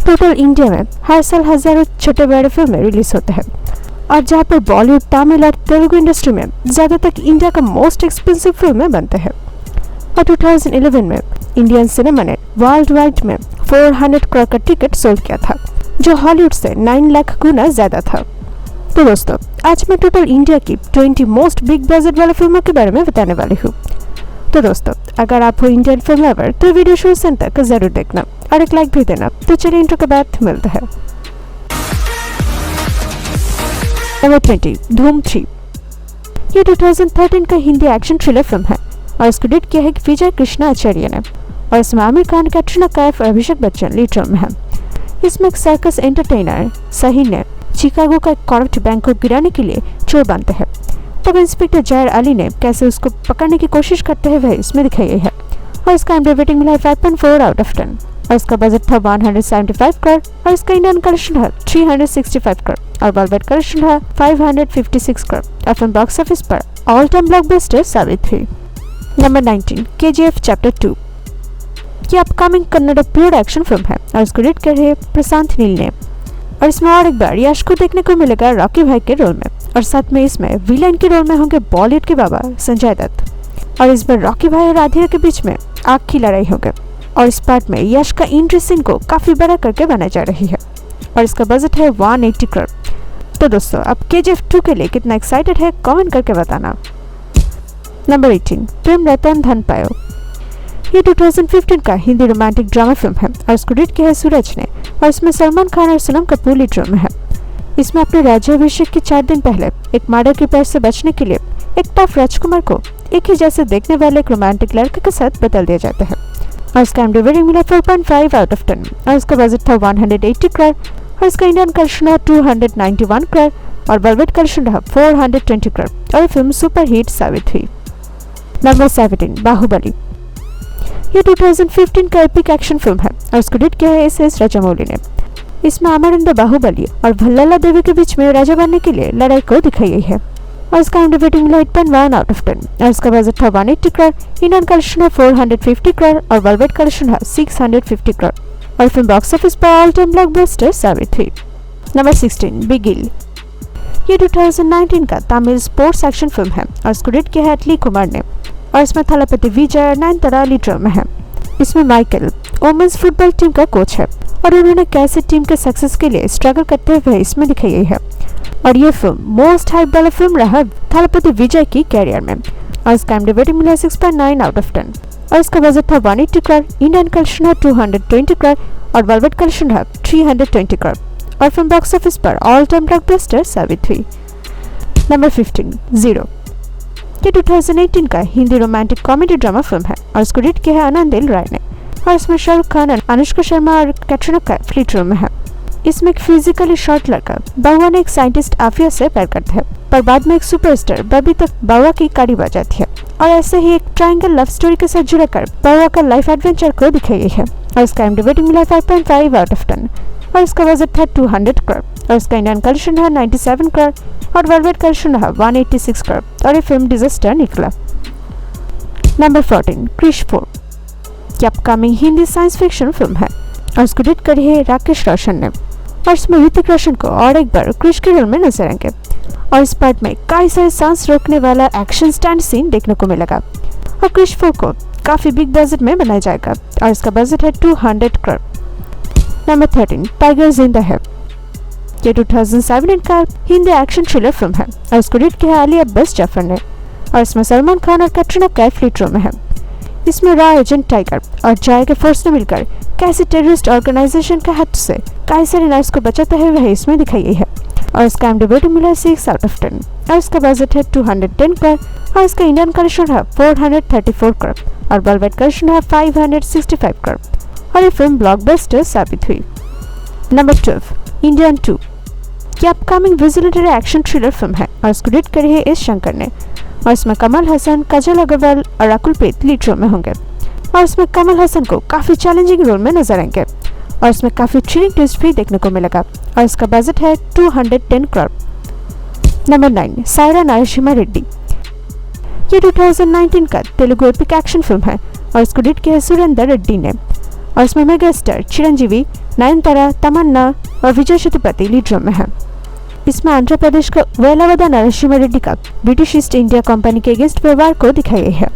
Total India में हर साल हजारों छोटे बड़े फिल्में रिलीज होते हैं और जहाँ पर बॉलीवुड, तमिल और तेलुगु इंडस्ट्री में ज्यादातर इंडिया का मोस्ट एक्सपेंसिव फिल्में बनते हैं। और 2011 में इंडियन सिनेमा ने वर्ल्ड वाइड में 400 करोड़ का टिकट सोल्ड किया था, जो हॉलीवुड से 9 लाख गुना ज्यादा था। तो दोस्तों, आज मैं टोटल इंडिया की 20 मोस्ट बिग बजट वाले फिल्मों के बारे में बताने वाली हूँ। तो दोस्तों, अगर आप हो इंडियन फिल्म लवर तो वीडियो शुरू से अंत तक जरूर देखना और एक लाइक भी देना। तो चलिए इंट्रो के बाद मिलते हैं। नंबर 20, धूम 3। ये 2013 का हिंदी एक्शन थ्रिलर फिल्म है और इसको डायरेक्ट किया है विजय कृष्णा आचार्य ने और इसमें आमिर खान, कैटरीना कैफ और अभिषेक बच्चन लीड रोल में है। इसमें एक सर्कस एंटरटेनर साहिल ने शिकागो का एक करप्ट बैंक को गिराने के लिए चोर बनते हैं, तब इंस्पेक्टर जायर अली ने कैसे उसको पकड़ने की कोशिश करते हैं वह इसमें दिखाई गई है। और इसका IMDb रेटिंग मिला है 5.4 आउट ऑफ 10 और इसका बजट था 175 करोड़ और इसका इंडियन कलेक्शन है 365 करोड़ और वर्ल्ड वाइड कलेक्शन है 556 करोड़ और फिल्म बॉक्स ऑफिस पर ऑल टाइम ब्लॉकबस्टर साबित हुई। Number 19, KGF chapter 2। ये upcoming Kannada pure action film है और इसको डायरेक्ट कर रहे प्रशांत नील ने और इसमें और एक बार यश को देखने को मिलेगा रॉकी भाई के रोल में और साथ में इसमें विलेन के रोल में होंगे बॉलीवुड के बाबा संजय दत्त और इस बार रॉकी भाई और राधिका के बीच में आग की लड़ाई होगी और इस पार्ट में यश का एंट्री सीन को काफी बड़ा करके बनाई जा रही है और इसका बजट है 180 करोड़। तो दोस्तों, अब KGF 2 के लिए कितना एक्साइटेड है कमेंट करके बताना। नंबर 18, प्रेम रतन धन पायो। ये 2015 का हिंदी रोमांटिक ड्रामा फिल्म है और इसको डायरेक्ट किया है सूरज ने और इसमें सलमान खान और सोनम कपूर लीड रोल में है। इसमें अपने राज्याभिषेक के 4 दिन पहले एक मर्डर के पैर से बचने के लिए एक टफ राजकुमार को एक ही जैसे देखने वाले एक रोमांटिक लड़के के साथ बदल दिया जाता है और इसका IMDb रेटिंग मिला 4.5 आउट ऑफ 10 और इसका बजट था 180 करोड़ और इसका इंडियन कलेक्शन है 291 करोड़ और वर्ल्ड वाइड कलेक्शन है 420 करोड़ और ये फिल्म सुपर हिट साबित हुई। नंबर 17, बाहुबली। ये 2015 का एपिक एक्शन फिल्म है और इसको डायरेक्ट किया है SS राजामौली ने। इसमें अमरिंदर बाहुबली और भल्लाला देवी के बीच में राजा बनने के लिए लड़ाई को दिखाई गई है और इसका IMDb रेटिंग मिला 8.1 आउट ऑफ 10 और इसका बजट था 180 करोड़, इंडियन कलेक्शन है 450 करोड़ और वर्ल्ड वाइड कलेक्शन है 650 करोड़ और फिल्म बॉक्स ऑफिस पर ऑल टाइम ब्लॉकबस्टर साबित हुई। नंबर 16, बिगिल। ये 2019 का तमिल स्पोर्ट्स एक्शन फिल्म है और इसको डायरेक्ट किया है अटली कुमार ने और इसमें थलापति विजय और नयनतारा लीड रोल में है। इसमें माइकल वुमेन्स फुटबॉल टीम का कोच है और उन्होंने कैसे टीम के सक्सेस के लिए स्ट्रगल करते हुए इसमें दिखाई गई है और ये फिल्म मोस्ट हाइप वाला फिल्म रहा थलापति विजय की कैरियर में और इसका IMDb रेटिंग मिला 6.9 आउट ऑफ 10 और इसका बजट था 180 करोड़, इंडियन कलेक्शन है 220 करोड़ और वर्ल्ड वाइड कलेक्शन है 320 करोड़ और फिल्म बॉक्स ऑफिस पर ऑल टाइम ब्लॉकबस्टर साबित हुई। Number 15, zero. ये 2018 का Hindi romantic comedy drama film है और इसको डायरेक्ट किया है आनंद राय ने और इसमें शाहरुख खान, अनुष्का शर्मा और कैटरीना कैफ लीड रोल में है। इसमें एक फिजिकली शॉर्ट लड़का बाहुआ ने एक साइंटिस्ट आफिया से प्यार करता है पर बाद में एक सुपरस्टार बबी तक बाहुआ की गाड़ी बजाती है और ऐसे ही एक ट्रायंगल लव स्टोरी के साथ जुड़कर बाहुआ का लाइफ एडवेंचर को दिखाई गई है और इसका IMDb रेटिंग मिला 5.5 आउट ऑफ 10 और इसका बजट था 200 करोड़ और इसका इंडियन कलेक्शन है 97 करोड़ और वर्ल्ड वाइड कलेक्शन है 186 करोड़ और ये फिल्म डिजास्टर निकला। नंबर 14, क्रिश 4। ये upcoming Hindi science fiction film है और इसको डायरेक्ट करी है राकेश रोशन ने और इसमें ऋतिक रोशन को और एक बार क्रिश के रोल में नजर आएंगे और इस पार्ट में कई सारे सांस रोकने वाला एक्शन स्टैंड सीन देखने को मिलेगा और क्रिश 4 को काफी बिग बजट में बनाया जाएगा और इसका बजट है 200 करोड़। नंबर 13, टाइगर जिंदा है। ये 2017 का हिंदी एक्शन थ्रिलर फिल्म है और इसको डायरेक्ट किया है अली अब्बास जाफर ने और इसमें सलमान खान और कैटरीना कैफ लीड रोल में है। इसमें रॉ एजेंट टाइगर और जय के फोर्स ने मिलकर कैसे टेररिस्ट ऑर्गेनाइजेशन के हाथ से कई सारे लाइव्स को बचाते हुए वह इसमें दिखाई गई है और इसका IMDb रेटिंग मिला है 6 आउट ऑफ 10 और इसका बजट है 210 करोड़ और इसका इंडियन कलेक्शन है 434 करोड़ और वर्ल्ड वाइड कलेक्शन है 565 करोड़ और ये फिल्म ब्लॉकबस्टर साबित हुई। Number 12, Indian 2। ये अपकमिंग विजिलेंटरी एक्शन थ्रिलर फिल्म है और इसको डायरेक्ट करी है एस शंकर ने और इसमें कमल हसन, काजल अग्रवाल और राकुल प्रीत लीड रोल में होंगे और इसमें कमल हसन को काफी चैलेंजिंग रोल में नजर आएंगे और इसमें काफी थ्रिलिंग ट्विस्ट भी देखने को मिलेगा और इसका बजट है 210 करोड़। नंबर 9, सायरा नरसिम्हा रेड्डी। ये 2019 का तेलुगु एपिक एक्शन फिल्म है और इसको डायरेक्ट किया है सुरेंदर रेड्डी ने और इसमें मेगा स्टार चिरंजीवी, नयनतारा, तमन्ना और विजय सेतुपति लीड रोल में है। इसमें आंध्र प्रदेश का वेलावदा नरसिम्हा रेड्डी का ब्रिटिश ईस्ट इंडिया कंपनी के अगेंस्ट व्यवहार को दिखाई गई है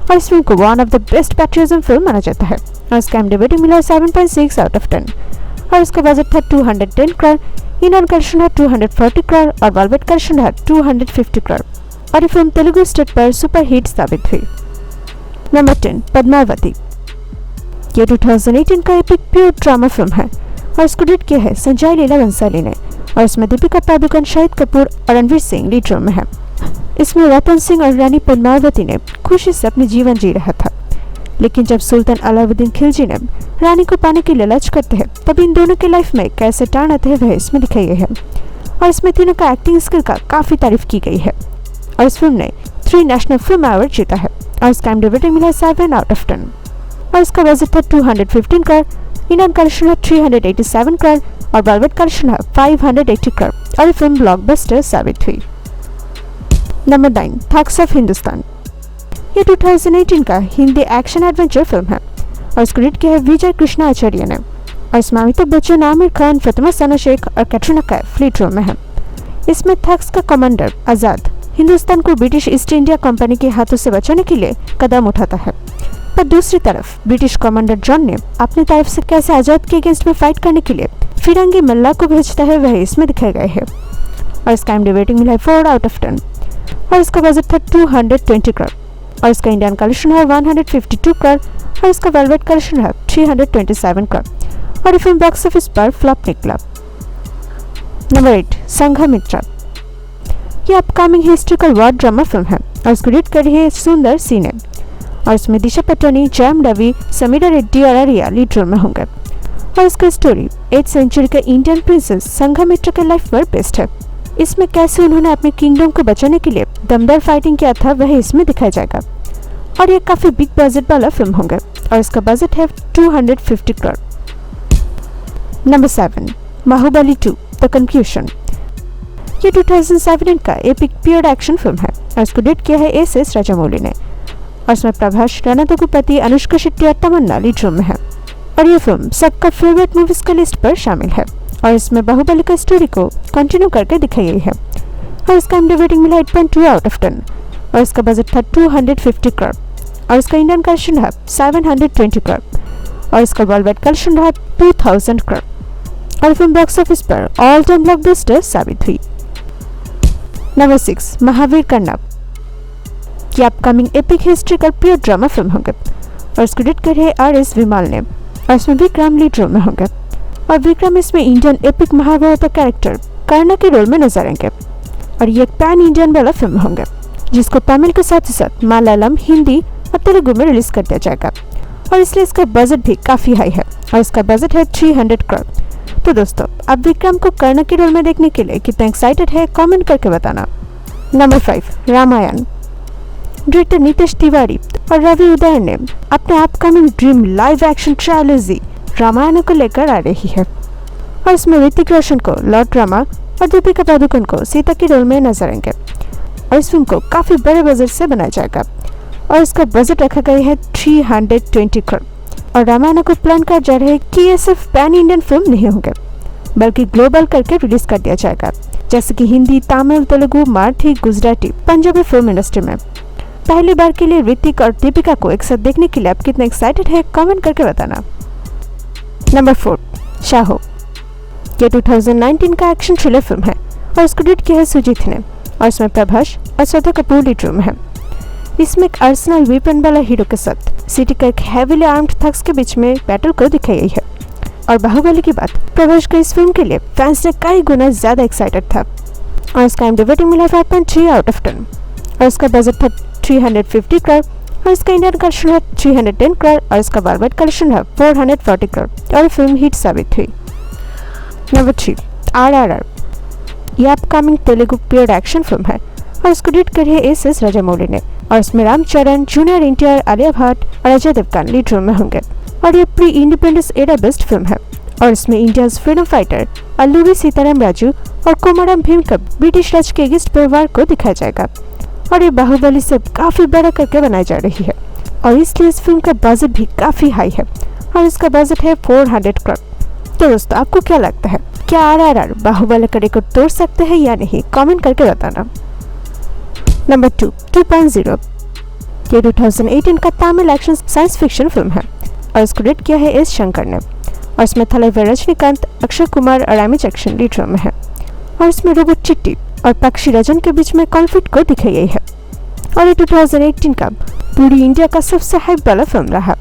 और इस फिल्म को one of the best patriotism film माना जाता है और इसका IMDb रेटिंग मिला 7.6 आउट ऑफ 10 और इसका बजट था 210 करोड़, इंडियन कलेक्शन है 240 करोड़ और वर्ल्ड कलेक्शन है 250 करोड़ और ये फिल्म तेलुगु स्टेट पर सुपर हिट साबित हुई। नंबर 10 पद्मावती। ये 2018 का एपिक प्योर ड्रामा फिल्म है और इसको डायरेक्ट किया है संजय लीला बंसाली ने और इसमें दीपिका पादुकोण, शाहिद कपूर और रणवीर सिंह लीड रोल में है। इसमें रतन सिंह और रानी पद्मावती ने खुशी से अपने जीवन जी रहा था, लेकिन जब सुल्तान अलाउद्दीन खिलजी ने रानी को पाने की लालच करते हैं तब इन दोनों की लाइफ में कैसे टर्न आते हैं वह इसमें दिखाई गई है और इसमें तीनों का एक्टिंग स्किल का काफी तारीफ की गई है और इस फिल्म ने 3 नेशनल फिल्म अवार्ड जीता है और इसका IMDb रेटिंग मिला 7 आउट ऑफ 10 और इसका बजट था 215 करोड़, इंडियन कलेक्शन है 387 करोड़ और वर्ल्ड कलेक्शन है 580 करोड़ और ये फिल्म ब्लॉकबस्टर साबित हुई। Number 9 thugs of Hindustan. ये 2018 का हिंदी एक्शन एडवेंचर फिल्म है और इसको डायरेक्ट किया है विजय कृष्णा आचार्य ने और इसमें अमिताभ बच्चन, आमिर खान, फातिमा सना शेख और कैटरीना कैफ लीड रोल में है। इसमें थग्स का कमांडर आजाद हिंदुस्तान को ब्रिटिश ईस्ट इंडिया कंपनी के हाथों से बचाने के लिए कदम उठाता है, पर दूसरी तरफ ब्रिटिश कमांडर जॉन ने अपनी तरफ से कैसे आजाद के अगेंस्ट में फाइट करने के लिए फिरंगी मल्ला को भेजता है वह इसमें दिखाए गए हैं और इसका IMDb रेटिंग मिला है 4 आउट ऑफ 10 और इसका बजट था 220 करोड़ और इसका इंडियन कलेक्शन है 152 करोड़ और इसका वर्ल्ड कलेक्शन है 327 करोड़ और ये फिल्म बॉक्स ऑफिस पर फ्लॉप निकला। नंबर 8 संघमित्रा। ये upcoming historical war drama film है और इसको डायरेक्ट कर रही है सुंदर सी ने और इसमें दिशा पटनी, जयम रवि, समीरा रेड्डी और आर्या लीड रोल में होंगे और इसका स्टोरी 8th सेंचुरी के इंडियन प्रिंसेस संघमित्रा के लाइफ पर बेस्ड है। इसमें कैसे उन्होंने अपने किंगडम को बचाने के लिए दमदार फाइटिंग किया था वह इसमें दिखाया जाएगा और ये काफी बिग बजट वाला फिल्म होंगे और इसका बजट है 250 crore. Number 7 Baahubali 2 the conclusion. ये 2017 का एपिक प्योर एक्शन फिल्म है और इसको डायरेक्ट किया है SS राजामौली ने और इसमें प्रभास, राणा दग्गुपाती, अनुष्का शेट्टी और तमन्ना लीड रोल में है और ये फिल्म सबका फेवरेट मूवीज के लिस्ट पर शामिल है और इसमें बाहुबली का स्टोरी को कंटिन्यू करके दिखाई गई है और इसका IMDb रेटिंग मिला 8.2 आउट ऑफ 10 और इसका बजट था 250 करोड़ और इसका इंडियन कलेक्शन है 720 करोड़ और इसका वर्ल्ड कलेक्शन है 2000 करोड़ और फिल्म बॉक्स ऑफिस पर ऑल टाइम ब्लॉकबस्टर साबित हुई। नंबर 6 महावीर कर्णव। ये upcoming epic historical pure drama film होंगे और इसको डायरेक्ट कर है RS विमल ने और इसमें विक्रम लीड रोल में होंगे और विक्रम इसमें इंडियन एपिक महाभारत कैरेक्टर कर्ण के रोल में नजर आएंगे और ये एक पैन इंडियन वाला फिल्म होंगे जिसको तमिल के साथ ही साथ मलयालम, हिंदी और तेलुगु में रिलीज कर दिया जाएगा और इसलिए इसका बजट भी काफी हाई है और इसका बजट है 300 करोड़। तो दोस्तों अब विक्रम को कर्ण के रोल में देखने के लिए कितना एक्साइटेड है कमेंट करके बताना। नंबर 5 रामायण। डायरेक्टर नितेश तिवारी और रवि उदय ने अपने upcoming dream live action trilogy Ramayan को लेकर आ रही है और इसमें ऋतिक रोशन को लॉर्ड रामा और दीपिका पादुकोण को सीता के रोल में नजर आएंगे और इस फिल्म को काफी बड़े बजट से बनाया जाएगा और इसका बजट रखा गया है 320 करोड़ और रामायण को प्लान कर जा रहे कि ये सिर्फ पैन इंडियन फिल्म नहीं होंगे बल्कि ग्लोबल करके रिलीज कर दिया जाएगा जैसे कि हिंदी, तमिल, तेलुगु, मराठी, गुजराती, पंजाबी फिल्म इंडस्ट्री में। पहली बार के लिए ऋतिक और दीपिका को एक साथ देखने के लिए आप कितना एक्साइटेड है कमेंट करके बताना। नंबर 4 शाहो। ये 2019 का एक्शन थ्रिलर फिल्म है और इसको डायरेक्ट किया है सुजीत ने और इसमें प्रभास और श्रद्धा कपूर लीड रोल में है। इसमें एक अर्सेनल वेपन वाला हीरो के साथ सिटी का एक हेवीली आर्म्ड थग्स के बीच में बैटल को दिखाई गई है और बाहुबली की बात प्रभास के इस फिल्म के लिए फैंस ने कई गुना ज्यादा एक्साइटेड था और इसका IMDb रेटिंग मिला 5.3 आउट ऑफ 10 और इसका बजट था 350 करोड़ और इसका इंडियन कलेक्शन है 310 करोड़ और इसका वर्ल्ड कलेक्शन है 440 करोड़ और फिल्म हिट साबित हुई। Number 3 RRR। यह upcoming Telugu pure action film है और इसको डायरेक्ट कर है SS राजामौली ने और इसमें रामचरण, जूनियर NTR, आलिया भट्ट और अजय देवगन लीड रोल में होंगे और ये pre independence era based film है और इसमें India freedom fighter Alluri Sitaram Raju और कोमाराम भीम का ब्रिटिश राज के अगेंस्ट व्यवहार को दिखाया जाएगा और ये बाहुबली से काफी बड़ा करके बनाई जा रही है और इसलिए इस फिल्म का बजट भी काफी हाई है और इसका बजट है 400 करोड़। तो दोस्तों आपको क्या लगता है, क्या RRR बाहुबली का रिकॉर्ड तोड़ सकते हैं या नहीं, कमेंट करके बताना। नंबर 2, 2.0। ये 2018 का Tamil action science fiction film है और इसको डायरेक्ट किया है एस शंकर ने और इसमें थलाइवर रजनीकांत, अक्षय कुमार और अमिताभ बच्चन लीड रोल में है और इसमें रोबोट चिट्टी और पक्षी रजन के बीच में कॉन्फ्लिक्ट को दिखाई गई है और ये 2018 का पूरी इंडिया का सबसे हाइप वाला फिल्म रहा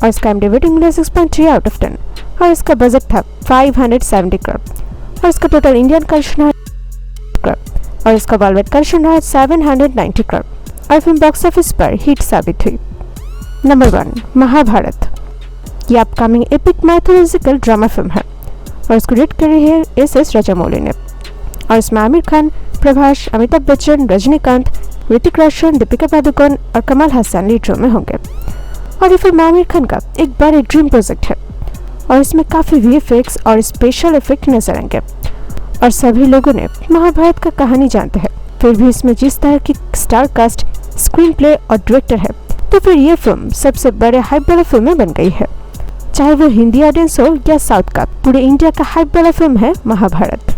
और इसका IMDb रेटिंग मिला 6.3 आउट ऑफ 10 और इसका बजट था 570 करोड़ और इसका टोटल इंडियन कलेक्शन और इसका वर्ल्ड वाइड कलेक्शन रहा 790 करोड़ और फिल्म बॉक्स ऑफिस पर हिट साबित हुई। नंबर 1, महाभारत। ये upcoming epic mythological drama film है और इसको डायरेक्ट करी है एस राजामौली ने और इसमें आमिर खान, प्रभास, अमिताभ बच्चन, रजनीकांत, ऋतिक रोशन, दीपिका पादुकोण और कमल हसन लीड रोल में होंगे और ये फिल्म आमिर खान का एक बड़ा ड्रीम प्रोजेक्ट है और इसमें काफ़ी VFX और स्पेशल इफेक्ट नजर आएंगे और सभी लोगों ने महाभारत का कहानी जानते हैं, फिर भी इसमें जिस तरह की स्टार कास्ट, स्क्रीन प्ले और डायरेक्टर है तो फिर ये फिल्म सबसे बड़े हाइप वाला फिल्म बन गई है। चाहे वो हिंदी ऑडियंस हो या साउथ का, पूरे इंडिया का हाइप वाला फिल्म है महाभारत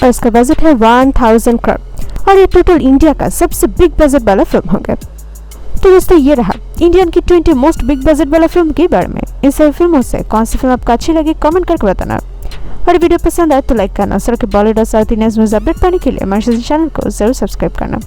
और इसका बजट है 1000 करोड़ और ये टोटल इंडिया का सबसे बिग बजट वाला फिल्म होगा। तो दोस्तों ये रहा इंडियन की 20 मोस्ट बिग बजट वाला फिल्म के बारे में। इन सभी फिल्मों से कौन सी फिल्म आपको अच्छी लगी कमेंट करके बताना और वीडियो पसंद आए तो लाइक करना। सर के बॉलीवुड और साउथ इंडियन न्यूज़ अपडेट पाने के लिए हमारे चैनल को जरूर सब्सक्राइब करना।